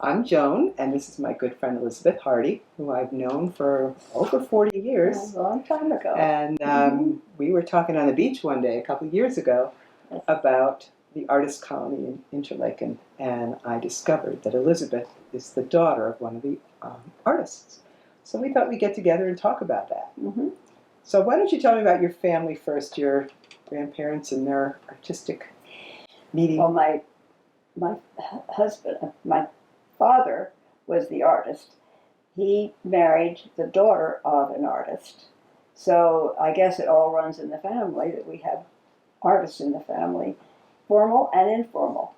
I'm Joan, and this is my good friend Elizabeth Hardy, who I've known for over 40 years. A long time ago. And we were talking on the beach one day a couple of years ago about the artist colony in Interlaken, and I discovered that Elizabeth is the daughter of one of the artists. So we thought we'd get together and talk about that. Mm-hmm. So why don't you tell me about your family first, your grandparents and their artistic meeting? Well, my husband, my father was the artist. He married the daughter of an artist. So I guess it all runs in the family that we have artists in the family, formal and informal.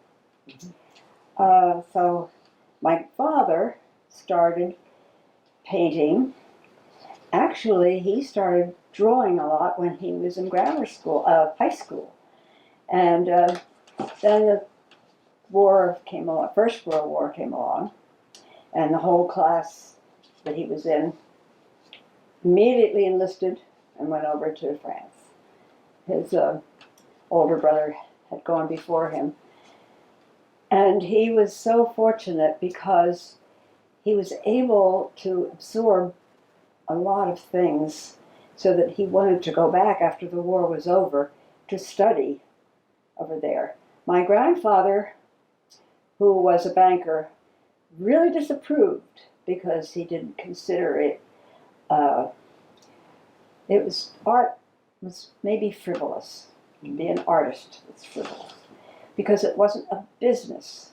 Mm-hmm. So my father started painting. Actually, he started drawing a lot when he was in grammar school, high school. And then the war came along, First World War came along, and the whole class that he was in immediately enlisted and went over to France. His older brother had gone before him. And he was so fortunate because he was able to absorb a lot of things so that he wanted to go back after the war was over to study over there. My grandfather, who was a banker, really disapproved because he didn't consider it, art was maybe frivolous. To be an artist was frivolous because it wasn't a business.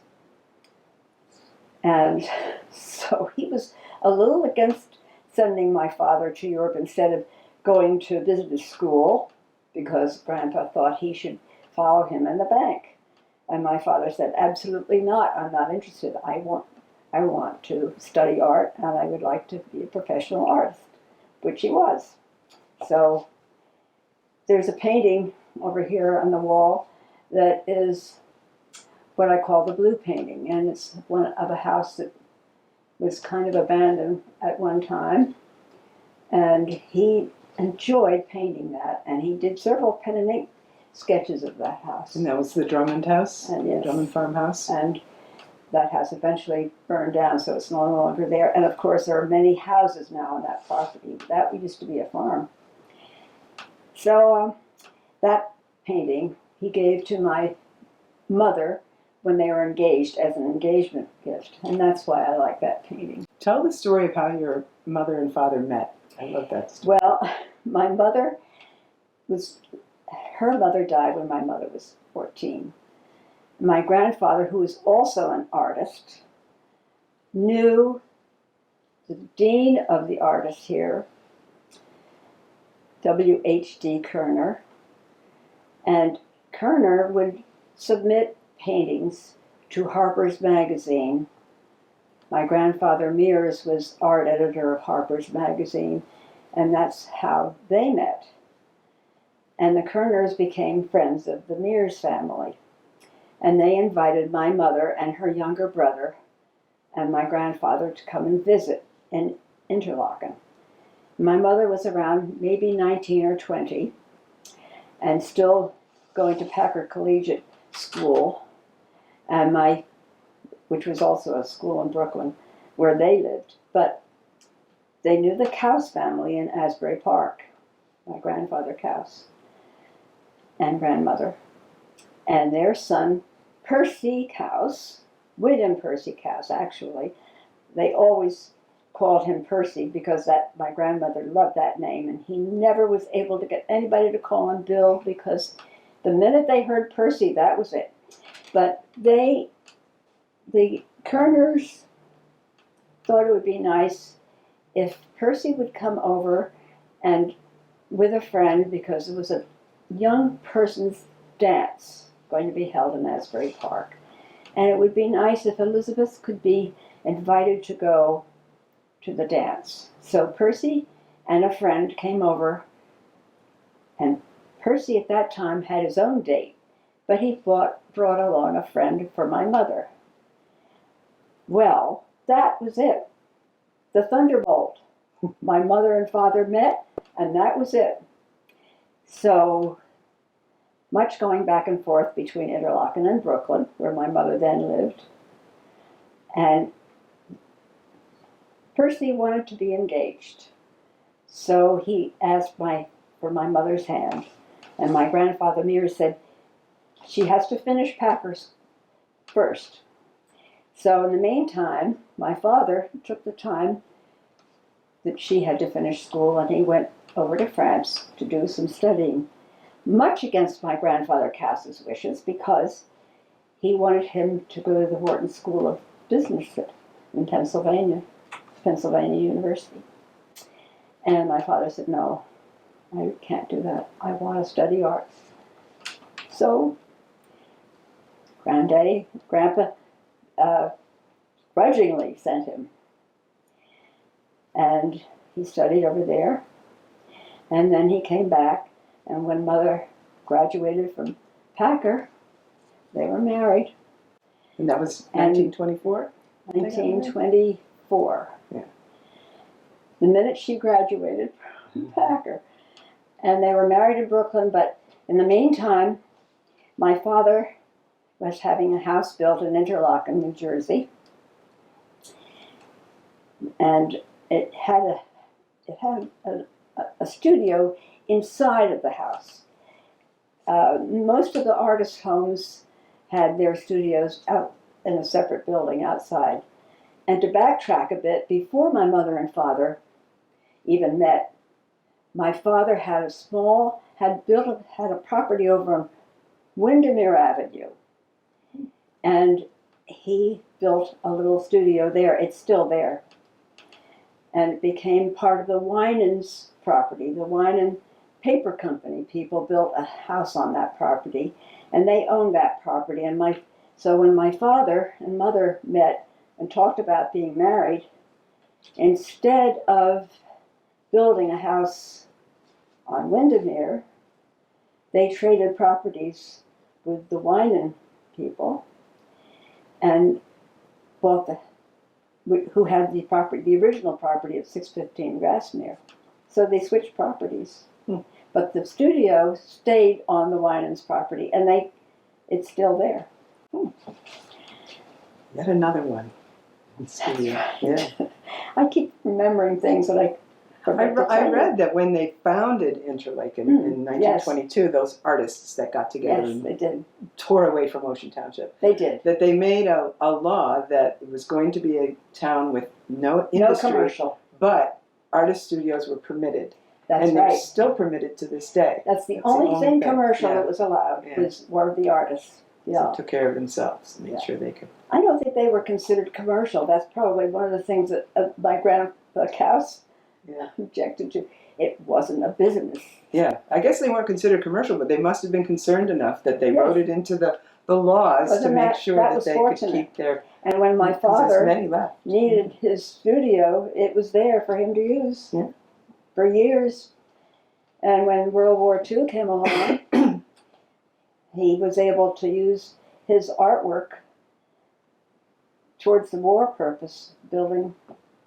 And so he was a little against sending my father to Europe instead of going to business school because Grandpa thought he should follow him in the bank. And my father said, absolutely not, I'm not interested. I want to study art and I would like to be a professional artist, which he was. So there's a painting over here on the wall that is what I call the blue painting, and it's one of a house that was kind of abandoned at one time, and he enjoyed painting that, and he did several pen and ink sketches of that house. And that was the Drummond house? And yes. Drummond farmhouse? And that house eventually burned down, so it's no longer there. And of course, there are many houses now on that property. That used to be a farm. So that painting he gave to my mother when they were engaged as an engagement gift. And that's why I like that painting. Tell the story of how your mother and father met. I love that story. Well, my mother her mother died when my mother was 14. My grandfather, who was also an artist, knew the dean of the artists here, W.H.D. Kerner, and Kerner would submit paintings to Harper's Magazine. My grandfather Mears was art editor of Harper's Magazine, and that's how they met. And the Kerners became friends of the Mears family. And they invited my mother and her younger brother and my grandfather to come and visit in Interlaken. My mother was around maybe 19 or 20 and still going to Packard Collegiate School, and which was also a school in Brooklyn where they lived. But they knew the Couse family in Asbury Park, my grandfather Couse and grandmother, and their son Percy Couse, William Percy Couse actually. They always called him Percy because my grandmother loved that name, and he never was able to get anybody to call him Bill because the minute they heard Percy, that was it. But the Kerners thought it would be nice if Percy would come over and with a friend, because it was a young person's dance going to be held in Asbury Park. And it would be nice if Elizabeth could be invited to go to the dance. So Percy and a friend came over, and Percy at that time had his own date, but he brought along a friend for my mother. Well, that was it. The thunderbolt. My mother and father met, and that was it. So much going back and forth between Interlaken and Brooklyn, where my mother then lived. And First, he wanted to be engaged. So he asked for my mother's hand. And my grandfather Mears said, she has to finish Packers first. So in the meantime, my father took the time that she had to finish school, and he went over to France to do some studying, much against my grandfather Cass's wishes, because he wanted him to go to the Wharton School of Business in Pennsylvania University. And my father said, no, I can't do that. I want to study arts. So Grandpa grudgingly sent him. And he studied over there. And then he came back, and when Mother graduated from Packer, they were married. And that was 1924? 1924. Yeah. The minute she graduated from Packer. And they were married in Brooklyn, but in the meantime, my father was having a house built in Interlaken, New Jersey. And it had a studio inside of the house. Most of the artists' homes had their studios out in a separate building outside. And to backtrack a bit, before my mother and father even met, my father had a property over on Windermere Avenue. And he built a little studio there. It's still there. And it became part of the Winans property. The Winan Paper Company people built a house on that property, and they owned that property. And so when my father and mother met and talked about being married, instead of building a house on Windermere, they traded properties with the Winan people and bought who had the property, the original property at 615 Grassmere. So they switched properties. But the studio stayed on the Winans property, and it's still there. Yet another one. Studio. Yeah. I keep remembering things that I forget to tell I you. read that when they founded Interlaken in 1922, those artists that got together Yes, and they did. tore away from Ocean Township, They did. that they made a law that it was going to be a town with no No industry, commercial. but artist studios were permitted. That's and right. they're still permitted to this day. That's the That's only thing commercial yeah. that was allowed, were the artists. Yeah. So took care of themselves, made sure they could. I don't think they were considered commercial. That's probably one of the things that my grandpa Cass objected to. It wasn't a business. Yeah, I guess they weren't considered commercial, but they must have been concerned enough that they wrote it into the laws to make sure that they could keep their. And when my father many left. needed his studio, it was there for him to use for years. And when World War II came along, he was able to use his artwork towards the war purpose, building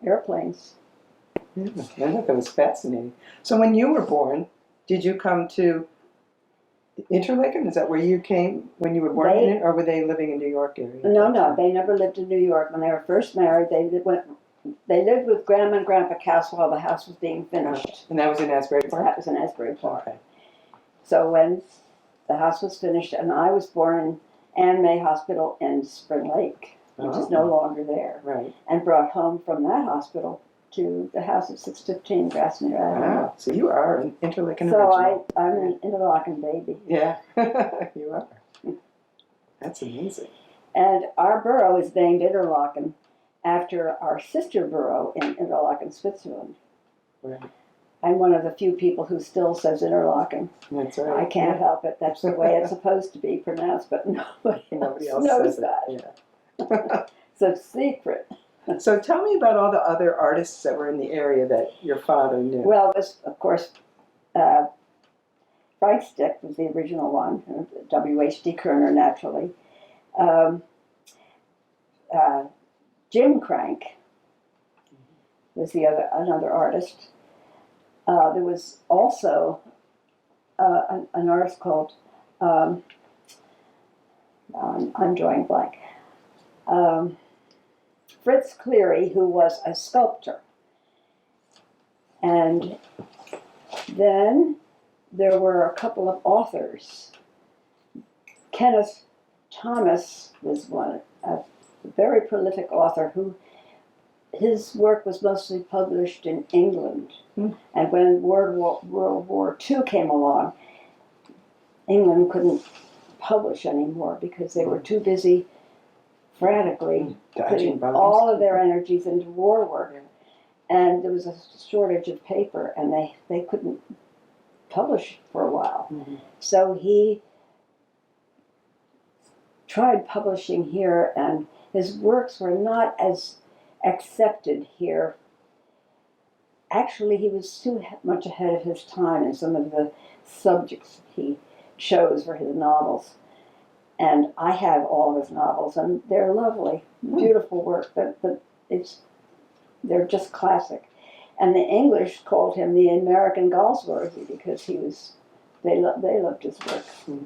airplanes. Yeah, I thought that was fascinating. So when you were born, did you come to Interlaken? Is that where you came when you were born in it, or were they living in New York area? No, they never lived in New York. When they were first married, they lived with Grandma and Grandpa Cass while the house was being finished. And that was in Asbury Park? That was in Asbury Park. Okay. So when the house was finished, and I was born in Ann May Hospital in Spring Lake, which is no longer there, right, and brought home from that hospital to the house at 615 Grassmere Avenue. Wow, so you are an Interlaken original. original. So I'm an Interlaken baby. Yeah, you are. That's amazing. And our borough is named Interlaken after our sister borough in Interlaken, Switzerland. Right. I'm one of the few people who still says Interlaken. That's right. I can't help it. That's the way it's supposed to be pronounced, but nobody else knows that. Yeah. It's a secret. So tell me about all the other artists that were in the area that your father knew. Well, this, of course, Frank Stick was the original one, W.H.D. Kerner, naturally. Jim Crank was another artist. There was also an artist called, I'm drawing blank. Fritz Cleary, who was a sculptor. And then there were a couple of authors. Kenneth Thomas was one, a very prolific author who his work was mostly published in England. Mm. And when World War II came along, England couldn't publish anymore because they were too busy frantically Dodging putting bullets. all of their energies into war work. Yeah. And there was a shortage of paper, and they couldn't publish for a while. Mhm. So he tried publishing here, and his works were not as accepted here. Actually, he was too much ahead of his time in some of the subjects he chose for his novels. And I have all of his novels, and they're lovely, beautiful work, but they're just classic. And the English called him the American Galsworthy because they loved his work. Mm.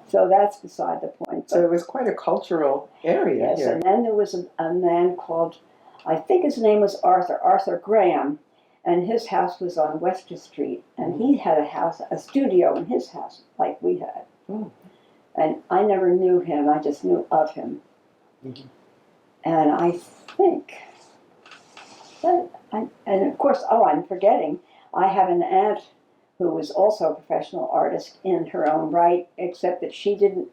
So that's beside the point. So it was quite a cultural area Yes, here. and then there was a man called, I think his name was Arthur Graham, and his house was on Wester Street, and he had a studio in his house, like we had. Mm. And I never knew him, I just knew of him. Mhm. And I think, and of course, I'm forgetting, I have an aunt who was also a professional artist in her own right, except that she didn't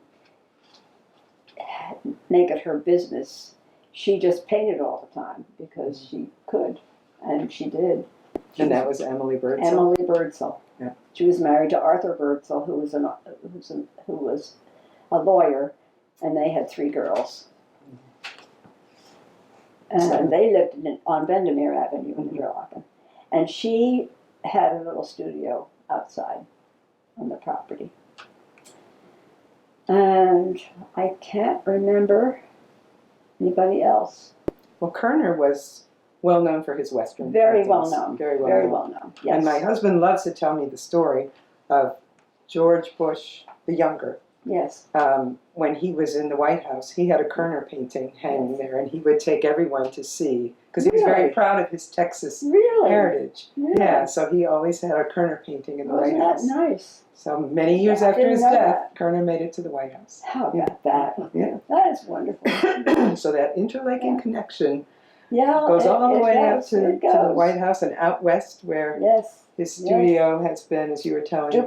make it her business. She just painted all the time because she could, and she did. And that was Emily Birdsall. Emily Birdsall. Yeah. She was married to Arthur Birdsall, who was a lawyer, and they had 3 girls. And they lived on Bendemeer Avenue in Interlaken. And she had a little studio outside on the property. And I can't remember anybody else. Well, Kerner was well known for his Western Very paintings. well known. Very well Very known. well known. Yes. And my husband loves to tell me the story of George Bush the Younger. Yes. When he was in the White House, he had a Kerner painting hanging there, and he would take everyone to see, because he was very Really? proud of his Texas Really? heritage. Really? Yeah, so he always had a Kerner painting in the Wasn't White that House. nice? So many years I after didn't his know death, that. Kerner made it to the White House. How about that? Yeah. That is wonderful. So that interlaking Yeah. connection Yeah. goes all the it way out goes, to it the goes. White House and out west, where Yes. his studio has been, as you were telling me.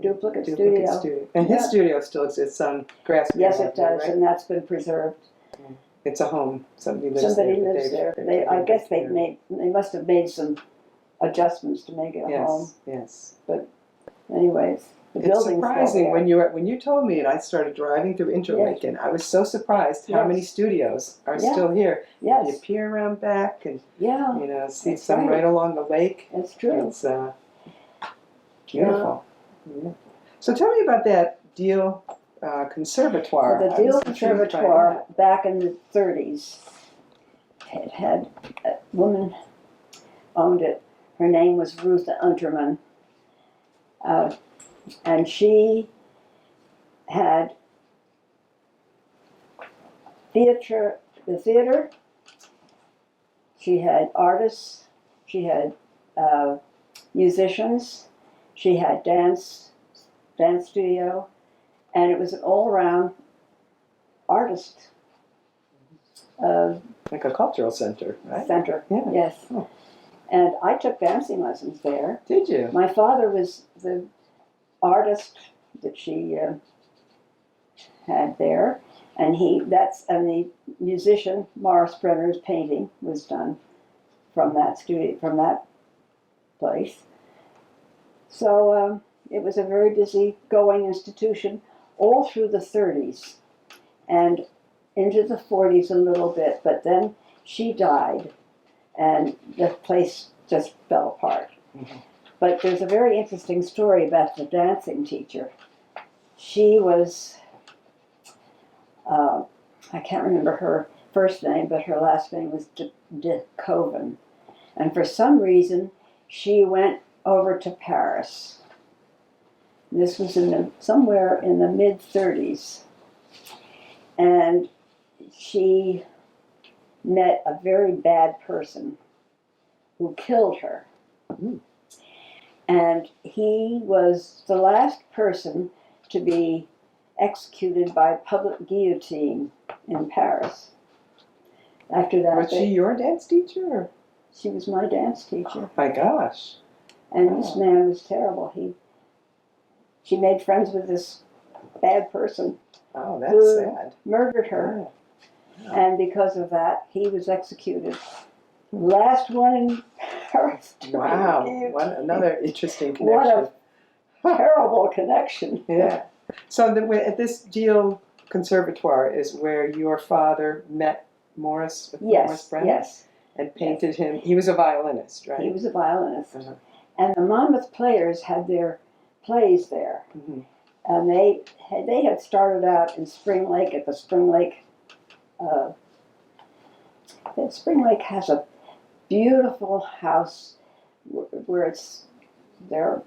Duplicate studio. And his Yeah. studio still exists on Grassmere Yes, it Avenue, does, right? and that's been preserved. It's a home. Somebody lives Somebody there. but lives there. they've I guess there. they must have made some adjustments to make it a home. Yes. Anyways, the It's building's surprising still there. when you told me and I started driving through Interlaken. I was so surprised how Yes. many studios are Yeah. still here. You Yes. peer around back and Yeah, see That's some right. right along the lake. that's true. It's beautiful. Yeah. So tell me about that Deal Conservatoire. The I Deal was intrigued by Conservatoire back in the 30s, it had a woman owned it. Her name was Ruth Unterman, and she had the theater. She had artists. She had musicians. She had dance studio, and it was an all-around artist like a cultural center, right? center. Yeah. Yes. Oh. And I took dancing lessons there. Did you? My father was the artist that she had there, and the musician Morris Brenner's painting was done from that studio, from that place. So it was a very busy going institution all through the 30s and into the 40s a little bit, but then she died and the place just fell apart. Mhm. But there's a very interesting story about the dancing teacher. She was, I can't remember her first name, but her last name was de Koven. And for some reason, she went over to Paris. This was somewhere in the mid-30s. And she met a very bad person who killed her. Mm. And he was the last person to be executed by public guillotine in Paris. After that, Was she your dance teacher? Or? she was my dance teacher. Oh my gosh. And this man was terrible. She made friends with this bad person, Oh, that's who sad. murdered her, Yeah. and because of that, he was executed. Last one in Paris. to be Wow. guillotined. Another interesting What connection. a terrible connection. Yeah. So at this Deal Conservatoire is where your father met Morris Yes, Brenner yes. and painted him. He was a violinist, right? He was a violinist. Uh-huh. And the Monmouth Players had their plays there. Mm-hmm. And they had started out in Spring Lake at the Spring Lake. Spring Lake has a beautiful house where it's their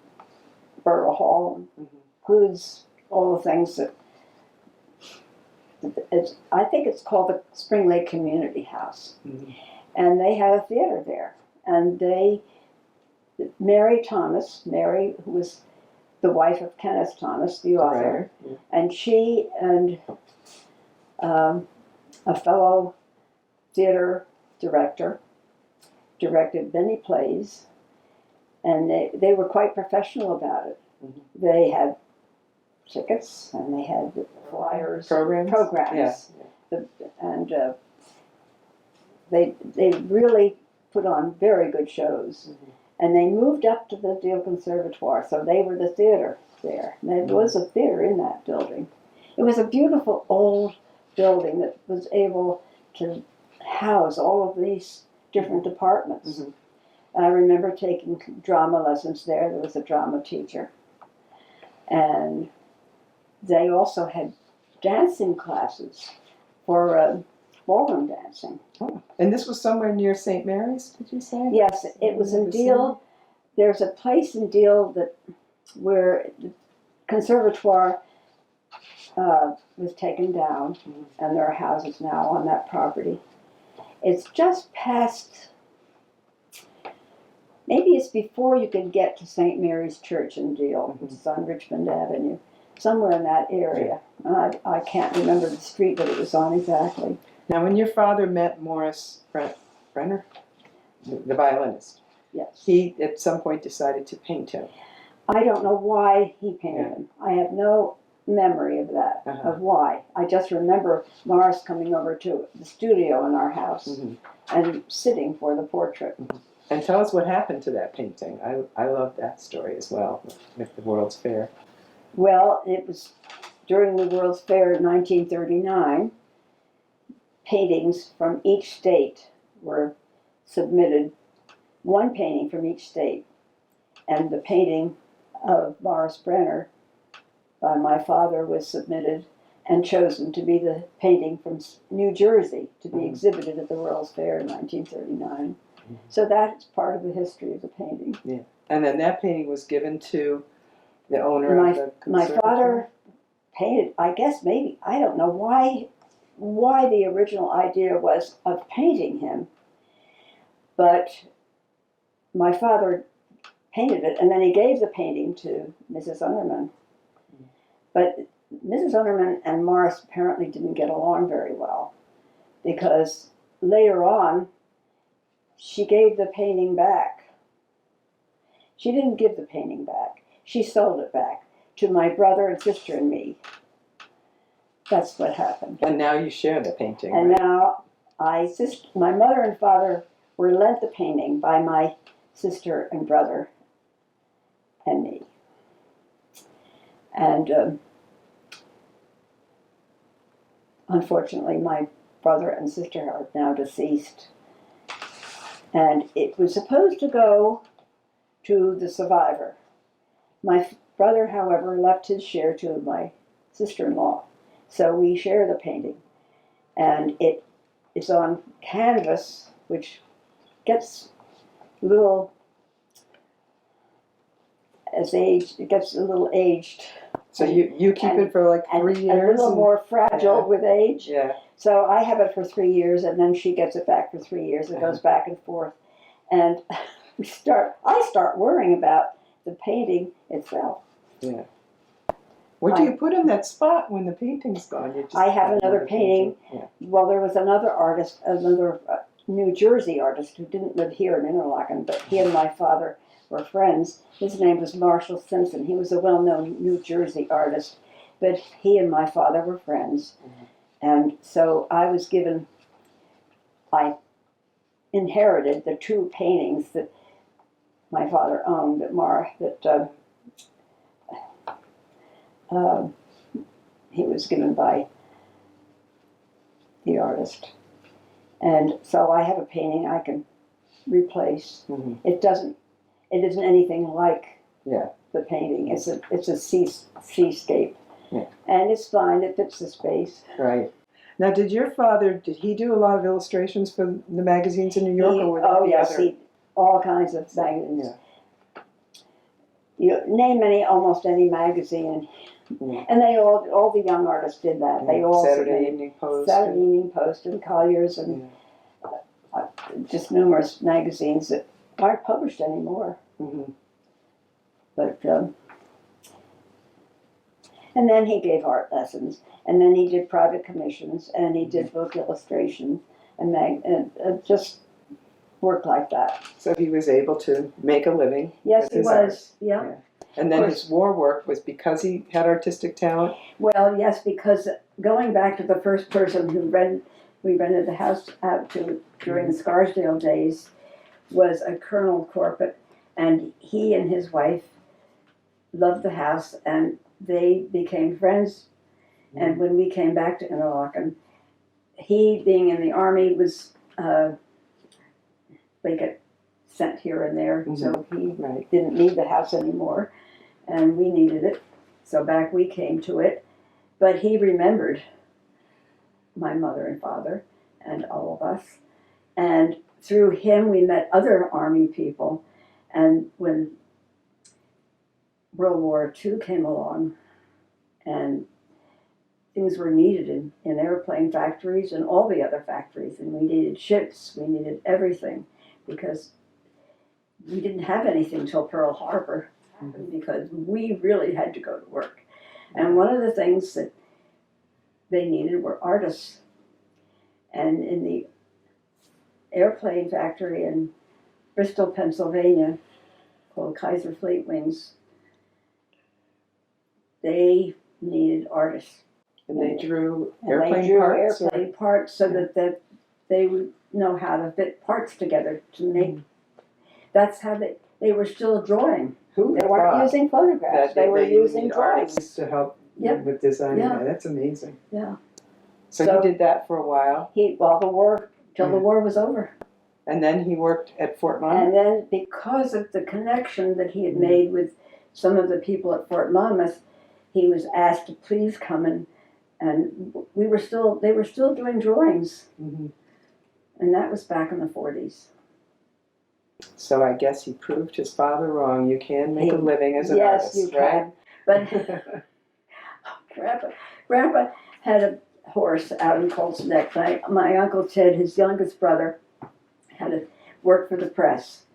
borough hall, includes all the things that I think it's called the Spring Lake Community House. Mm-hmm. And they had a theater there. And Mary Thomas, who was the wife of Kenneth Thomas, the author, Right. Yeah. and she and a fellow theater director directed many plays, and they were quite professional about it. Mhm. They had tickets and they had flyers, Programs? Yeah. and they really put on very good shows. Mhm. And they moved up to the Deal Conservatoire, so they were the theater there. And there was a theater in that building. It was a beautiful old building that was able to house all of these different departments. Mhm. And I remember taking drama lessons there. There was a drama teacher. And they also had dancing classes for ballroom dancing. Oh. And this was somewhere near St. Mary's, did you say? Yes, it was in Deal. There's a place in Deal where the conservatoire was taken down, and there are houses now on that property. It's just past, maybe it's before you could get to St. Mary's Church in Deal, which is on Richmond Avenue, somewhere in that area. I can't remember the street that it was on exactly. Now, when your father met Morris Brenner, the violinist, Yes. he at some point decided to paint him. I don't know why he painted him. I have no memory of that, Uh-huh. of why. I just remember Morris coming over to the studio in our house Mhm. and sitting for the portrait. And tell us what happened to that painting. I love that story as well, with the World's Fair. Well, it was during the World's Fair in 1939. Paintings from each state were submitted, one painting from each state. And the painting of Morris Brenner by my father was submitted and chosen to be the painting from New Jersey to be exhibited at the World's Fair in 1939. So that's part of the history of the painting. Yeah. And then that painting was given to the owner of the My conservatory? father painted, I guess maybe, I don't know why the original idea was of painting him, but my father painted it, and then he gave the painting to Mrs. Ungerman. But Mrs. Ungerman and Morris apparently didn't get along very well, because later on, she gave the painting back. She didn't give the painting back. She sold it back to my brother and sister and me. That's what happened. And now you share the painting, And right? now my mother and father were lent the painting by my sister and brother and me. And unfortunately, my brother and sister are now deceased. And it was supposed to go to the survivor. My brother, however, left his share to my sister-in-law. So we share the painting. And it is on canvas, which gets a little, it gets a little aged. So you keep and- it for like and 3 a years? little more fragile yeah. with age. Yeah. So I have it for 3 years, and then she gets it back for 3 years. It goes back and forth, and I start worrying about the painting itself. Yeah. What do you put in that spot when the painting's gone? You just I have put another painting. Yeah. Well, there was another artist, another New Jersey artist who didn't live here in Interlaken, but he and my father were friends. His name was Marshall Simpson. He was a well-known New Jersey artist, but he and my father were friends. And so I inherited the 2 paintings that my father owned that he was given by the artist. And so I have a painting I can replace. Mm-hmm. It isn't anything like Yeah. the painting. It's a seascape. Yeah. And it's fine, it fits the space. Right. Now, did he do a lot of illustrations for the magazines in New York, or were Oh the yes, other? all kinds of magazines. Yeah. You name almost any magazine, Yeah. and they all the young artists did that. They all Saturday submitted Evening Post. Saturday Evening Post and Collier's and just numerous magazines that aren't published anymore. Mm-hmm. But and then he gave art lessons, and then he did private commissions, and he did book illustrations, and just worked like that. So he was able to make a living. Yes, with he his was. art. Yeah. And then Of his war work was because he had artistic talent. Well, yes, because going back to the first person who we rented the house out to during the Scarsdale days was a Colonel Corpet, and he and his wife loved the house, and they became friends. And when we came back to Interlaken, he, being in the Army, was they get sent here and there, so he Right. didn't need the house anymore, and we needed it, so back we came to it. But he remembered my mother and father and all of us, and through him we met other Army people, and when World War II came along and things were needed in airplane factories and all the other factories, and we needed ships, we needed everything, because we didn't have anything till Pearl Harbor, because we really had to go to work. And one of the things that they needed were artists. And in the airplane factory in Bristol, Pennsylvania, called Kaiser Fleet Wings, they needed artists. And they drew And airplane they drew parts? airplane parts so that they would know how to fit parts together to make. That's how they were still drawing. Who They weren't thought using photographs. that They were you using need drawings. artists to help Yep. with designing Yeah. that? That's amazing. Yeah. So So- he did that for a while, The war, till the Yeah. war was over. and then he worked at Fort Monmouth. And then because of the connection that he had made with some of the people at Fort Monmouth, he was asked to please come and they were still doing drawings. Mhm. And that was back in the 40s. So I guess he proved his father wrong. You can make a He- living as an yes, artist, you right? can. But Grandpa had a horse out in Colts Neck. My Uncle Ted, his youngest brother, had to work for the press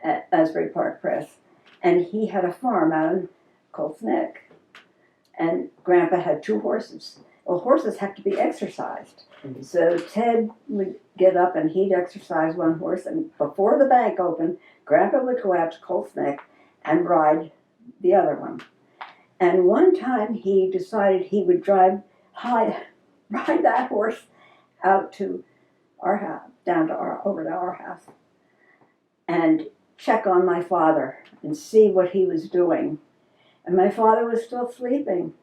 at Asbury Park Press. And he had a farm out in Colts Neck. And Grandpa had 2 horses. Well, horses have to be exercised. Mhm. So Ted would get up and he'd exercise one horse. And before the bank opened, Grandpa would go out to Colts Neck and ride the other one. And one time he decided he would ride that horse out to our house, over to our house, and check on my father and see what he was doing. And my father was still sleeping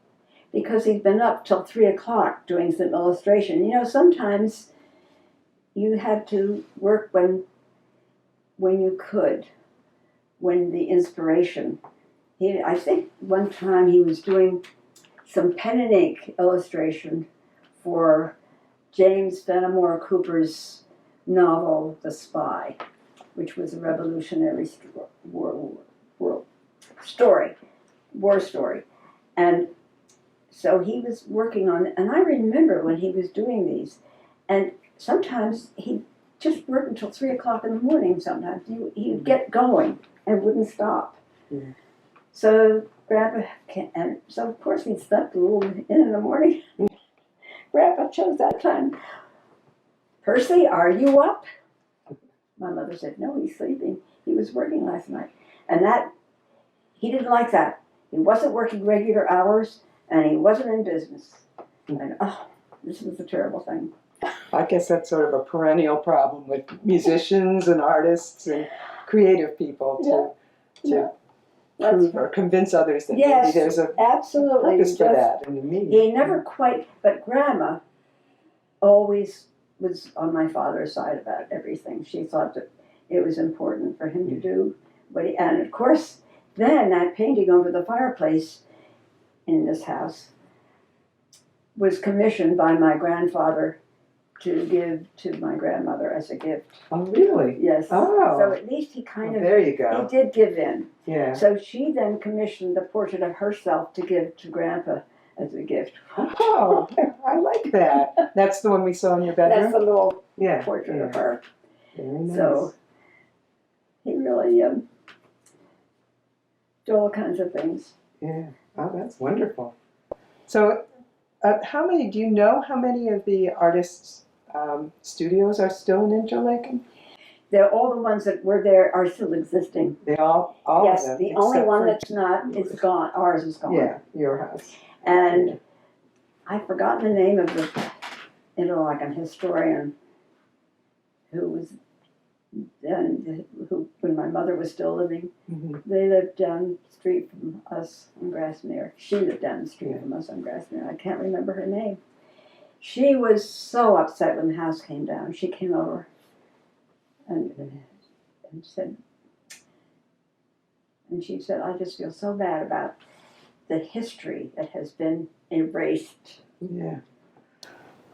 because he'd been up till 3 o'clock doing some illustration. You know, sometimes you had to work when you could, when the inspiration. I think one time he was doing some pen and ink illustration for James Fenimore Cooper's novel, The Spy, which was a revolutionary war story. And so he was working on it, and I remember when he was doing these, and sometimes he just worked until 3 o'clock in the morning. Sometimes he'd get going and wouldn't stop. Yeah. So Grandpa, and so of course he slept a little in the morning. Grandpa chose that time. Percy, are you up? My mother said, no, he's sleeping. He was working last night. And that, he didn't like that. He wasn't working regular hours, and he wasn't in business. And this was a terrible thing. I guess that's sort of a perennial problem with musicians and artists and creative people to prove or convince others that Yes, maybe there's a absolutely. purpose for that in the meaning. He never quite, but Grandma always was on my father's side about everything. She thought that it was important for him to do what he, and of course, then that painting over the fireplace in this house was commissioned by my grandfather to give to my grandmother as a gift. Oh, really? Yes. Oh. So at least he kind of, There you go. he did give in. Yeah. So she then commissioned the portrait of herself to give to Grandpa as a gift. Oh, I like that. That's the one we saw in your bedroom? That's a little Yeah. portrait of yeah. her. Very nice. So he really did all kinds of things. Yeah. Oh, that's wonderful. So, do you know how many of the artists' studios are still in Interlaken? They're all the ones that were there are still existing. They all Yes, of them. the only except one for- that's not is gone. Ours is gone. Yeah, your house. And I've forgotten the name of the Interlaken historian who was who when my mother was still living. Mm-hmm. They lived down the street from us on Grassmere. She lived down the street from us on Grassmere. I can't remember her name. She was so upset when the house came down. She came over and said, she said, I just feel so bad about the history that has been erased. Yeah.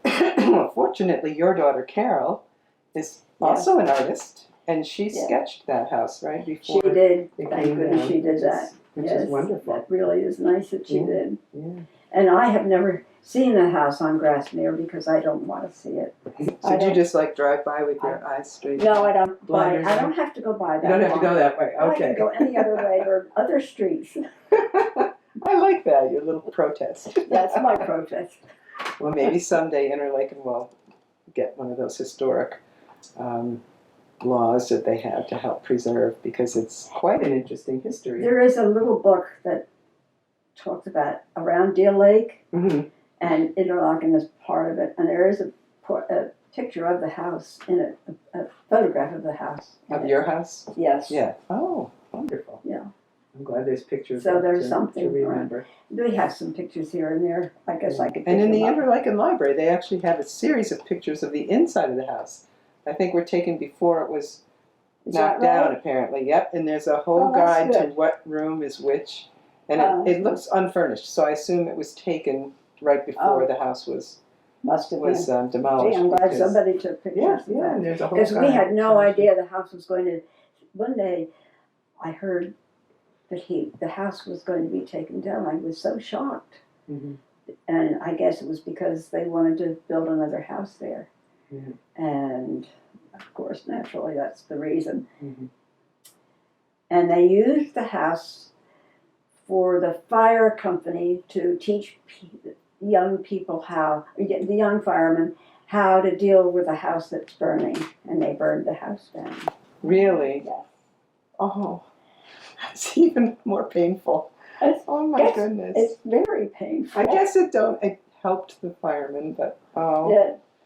Well, fortunately, your daughter Carol is also an artist, and she sketched that house right before. She did. it Thank came goodness down, she did that. Which Yes, is wonderful. That really is nice that she did. Yeah. And I have never seen the house on Grassmere because I don't want to see it. So do you just like drive by with your eyes straight? No, I don't. Blinders I on? don't have to go by that. You don't have to go that way. I Okay. can go any other way. There are other streets. I like that, your little protest. That's my protest. Well, maybe someday Interlaken will get one of those historic laws that they have to help preserve, because it's quite an interesting history. There is a little book that talks about around Deer Lake, Mm-hmm. and Interlaken is part of it. And there is a picture of the house in it, a photograph of the house. Of your house? Yes. Yeah. Oh, wonderful. Yeah. I'm glad there's pictures. So of there's to, something to remember. We have some pictures here and there. I guess I could. And in pick the them up. Interlaken Library, they actually have a series of pictures of the inside of the house. I think were taken before it was Is knocked that right? down, apparently. Yep, and there's a whole Oh, that's guide to good. what room is which. And Oh. it looks unfurnished, so I assume it was taken right before Oh. the house was Must have been. demolished. Gee, I'm glad because- somebody took pictures Yeah, of yeah, that. and there's a whole Because we guide. had no idea the house was going to. One day, I heard that the house was going to be taken down. I was so shocked, Mhm. and I guess it was because they wanted to build another house there, Yeah. and of course, naturally, that's the reason. Mhm. And they used the house for the fire company to teach young people the young firemen, how to deal with a house that's burning, and they burned the house down. Really? Yes. Oh, that's even more painful. It's, Oh my Yes, goodness. it's very painful. I guess it helped the firemen, but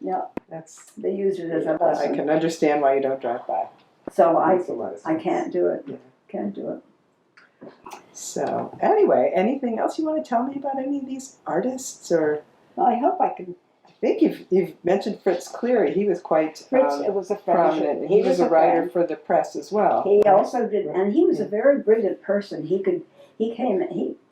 Yeah, that's. they used it as a I lesson. can understand why you don't drive by. So Makes a lot of I sense. can't do it. Yeah. Can't do it. So anyway, anything else you want to tell me about any of these artists? Or I hope I can. I think you've mentioned Fritz Cleary. He was quite Fritz, it was a friend. prominent. He was a writer friend. for the press as well. He also did, and he was Yeah. a very brilliant person. He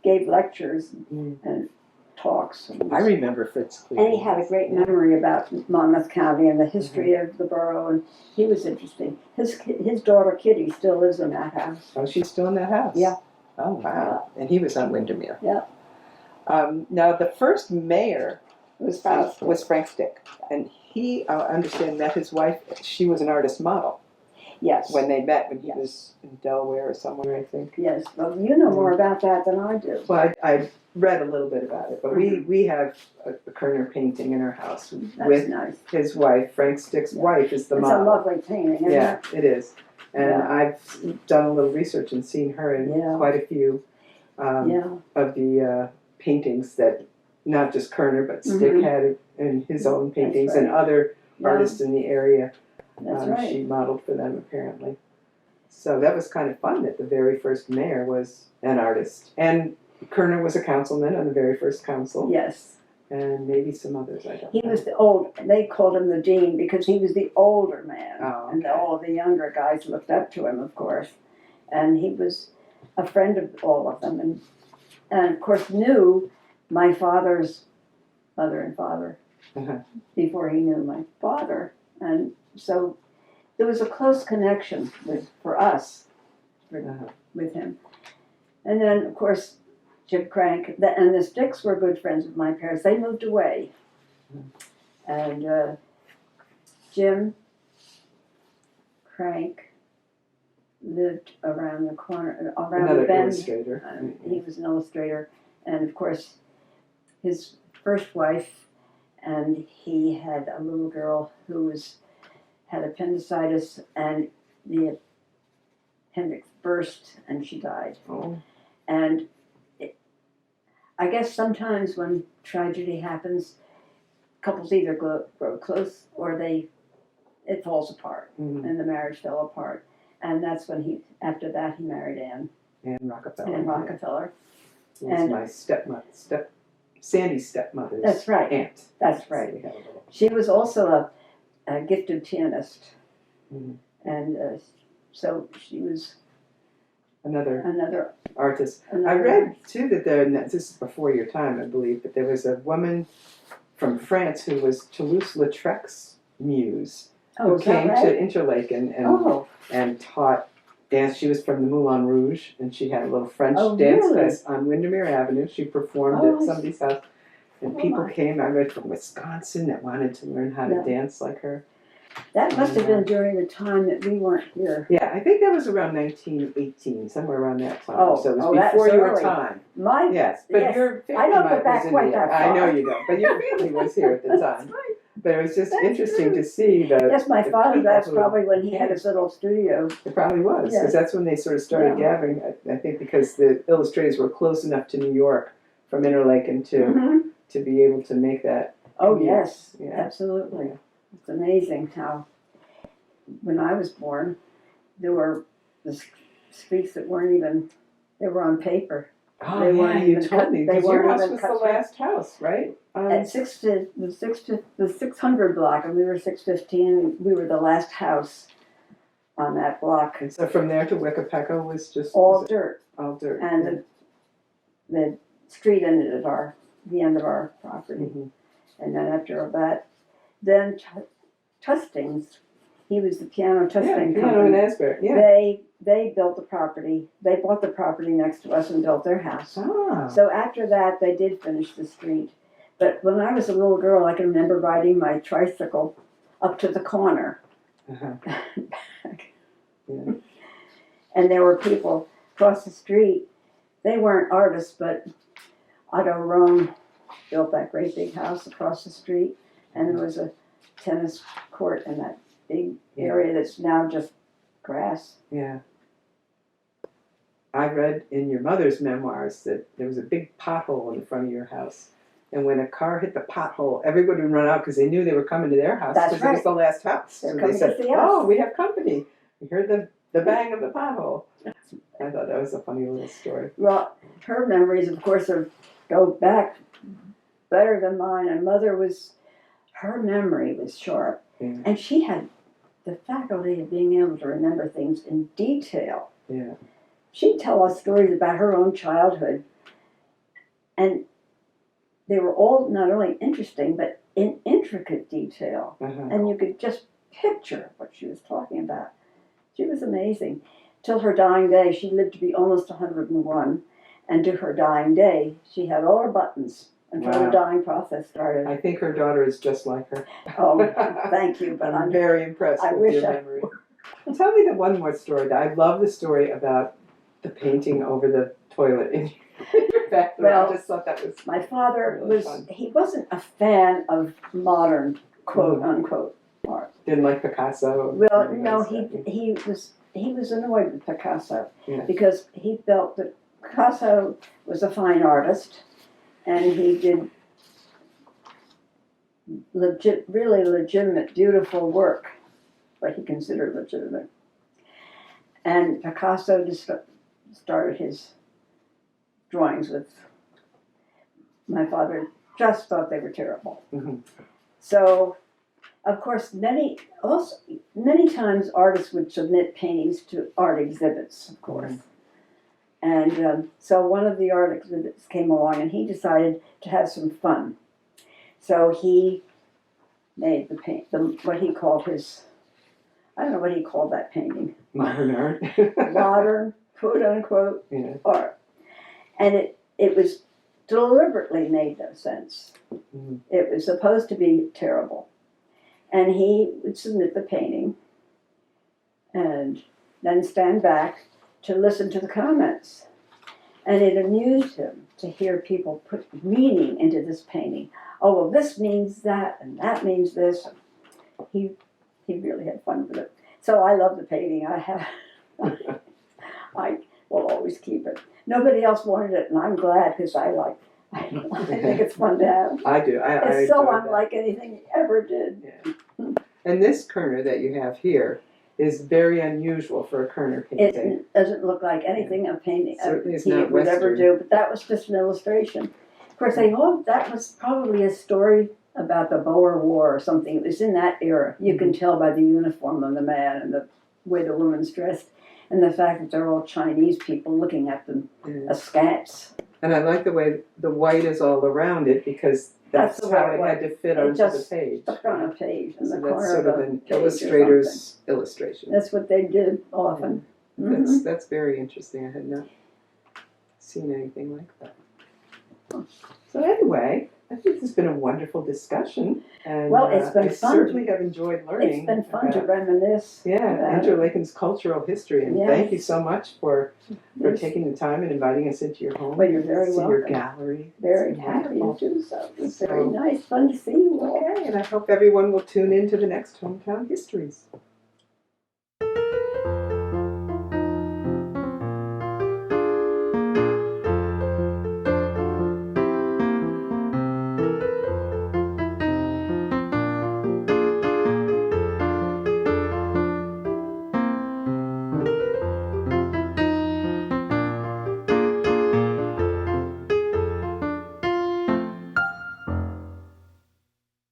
gave lectures Mm. and talks. I remember Fritz Cleary. And he had a great memory about Monmouth County and the history of the borough, and he was interesting. His daughter Kitty still lives in that house. Oh, she's still in that house? Yeah. Oh, wow. And he was on Windermere. Yeah. Now, the first mayor It was Faust. was Frank Stick, and he, I understand, met his wife. She was an artist model Yes. when they met when he Yes. was in Delaware or somewhere, I think. Yes. Well, you know more about that than I do. Well, I read a little bit about it, but we have a Kerner painting in our house That's with nice. his wife. Frank Stick's wife is the It's model. a lovely painting, isn't Yeah, it? it is. And Yeah. I've done a little research and seen her in Yeah. quite a few Yeah. of the paintings that not just Kerner, but Stick Mhm. had in his own paintings, right. and other Yeah. artists in the area. That's right. She modeled for them, apparently. So that was kind of fun that the very first mayor was an artist. And Kerner was a councilman on the very first council. Yes. And maybe some others, I don't He know. was the old, they called him the dean because he was the older man. Oh, And okay. all the younger guys looked up to him, of course. And he was a friend of all of them. And of course, knew my father's mother and father Uh-huh. before he knew my father. And so there was a close connection for us Uh-huh. with him. And then, of course, Jim Crank and the Sticks were good friends of my parents. They moved away. And Jim Crank lived around the corner, around Another the bend. illustrator. He was an illustrator. And of course, his first wife, and he had a little girl who had appendicitis, and the appendix burst and she died. Oh. And I guess sometimes when tragedy happens, couples either grow close or it falls apart, Mhm. and the marriage fell apart. And that's when after that he married Anne Rockefeller. Rockefeller. He was And- my Sandy's stepmother's That's right. aunt. That's So right. we had a little- She was also a gifted pianist. Mhm. And so she was Another another. artist. I another read too that this is before your time, I believe, but there was a woman from France who was Toulouse-Lautrec's muse, Oh, who is that came right? to Interlaken Oh, and taught dance. She was from the Moulin Rouge, and she had a little French Oh, dance really? class on Windermere Avenue. She performed Oh, at somebody's house, and Oh, people my. came. I read from Wisconsin that wanted to learn how to Yeah. dance like her. that must have been during the time that we weren't here. Yeah, I think that was around 1918, somewhere around that time. Oh, So it was that before was your early. time. My Yes, but Yes. your family I don't go was back in quite the- that I know far. you don't, but your family was here at the That's time. right. But it was just That's interesting true. to see the. Yes, my the father. people That's who- probably when he had his little studio. It probably was, Yes. because that's when they sort of started Yeah. gathering. I think because the illustrators were close enough to New York from Interlaken Mhm. to be able to make that. Oh yes, Yeah. absolutely. Yeah. It's amazing how when I was born, there were the streets that weren't even. They were on paper. Oh They yeah, weren't you even told cut- me. they 'Cause your weren't house even was cut the through. last house, right? At the 600 block, and we were 615. We were the last house on that block. And so from there to Wickapeco was just All was it dirt, all dirt. and the street ended at the end of our property. Mhm. And then after that, then Tustings, he was the piano Yeah, Tusting piano in company. Asbury. Yeah. They built the property. They bought the property next to us and built their house. Ah. So after that, they did finish the street. But when I was a little girl, I can remember riding my tricycle up to the corner. Uh-huh. Yeah. And there were people across the street. They weren't artists, but Otto Rome built that great big house across the street. And there was a tennis court in that big area that's now just grass. Yeah. I read in your mother's memoirs that there was a big pothole in the front of your house. And when a car hit the pothole, everybody would run out because they knew they were coming to their house That's because it was right. the last house. They're So coming they to said, see us. "Oh, we have company." We heard the bang of the pothole. I thought that was a funny little story. Well, her memories, of course, go back better than mine. And her memory was sharp. Yeah. And she had the faculty of being able to remember things in detail. Yeah. She'd tell us stories about her own childhood. And they were all not only interesting, but in intricate detail. Uh-huh. And you could just picture what she was talking about. She was amazing. Till her dying day, she lived to be almost 101. And to her dying day, she had all her buttons until Wow. the dying process started. I think her daughter is just like her. Oh, thank you, but I'm very impressed I with wish your I memory. Tell me the one more story. I love the story about the painting over the toilet in your bathroom. Well, I just thought that was my father really was, fun. he wasn't a fan of modern, quote Mhm. unquote, art. Didn't like Picasso. Well, Anything no, like that. he was annoyed with Picasso Yeah. because he felt that Picasso was a fine artist and he did really legitimate, beautiful work, what he considered legitimate. And Picasso just started his drawings with, my father just thought they were terrible. Mhm. So, of course, many times artists would submit paintings to art exhibits, of course. And so one of the art exhibits came along and he decided to have some fun. So he made what he called his, I don't know what he called that painting. Modern art. Modern, quote unquote, Yeah. art. And it was deliberately made no sense. Mhm. It was supposed to be terrible. And he would submit the painting and then stand back to listen to the comments. And it amused him to hear people put meaning into this painting. Oh, well, this means that, and that means this. He really had fun with it. So I love the painting. I will always keep it. Nobody else wanted it, and I'm glad because I think it's fun to have. I do. It's so enjoyed that. unlike anything he ever did. Yeah. And this Kerner that you have here is very unusual for a Kerner painting. It doesn't look like anything a painting Certainly is he not would ever Western. do, but that was just an illustration. Of course, that was probably a story about the Boer War or something. It was in that era. You can tell by the uniform of the man and the way the woman's dressed, and the fact that they're all Chinese people looking at them Yeah. askance. And I like the way the white is all around it because that's the how way it had to fit it onto the just page. stuck on a page in So the that's corner sort of a an page or illustrator's something. illustration. That's what they did often. Mhm. That's very interesting. I had not seen anything like that. So anyway, I think this has been a wonderful discussion. And Well, it's been I fun. certainly have enjoyed learning. It's been fun to about, reminisce. yeah, about it. Interlaken's cultural history. And Yes. thank you so much for Yes. taking the time and inviting us into your home. Well, you're very see your welcome. gallery. Very It's happy to wonderful. do so. It's So- very nice, fun to see you all. Okay, and I hope everyone will tune in to the next Hometown Histories.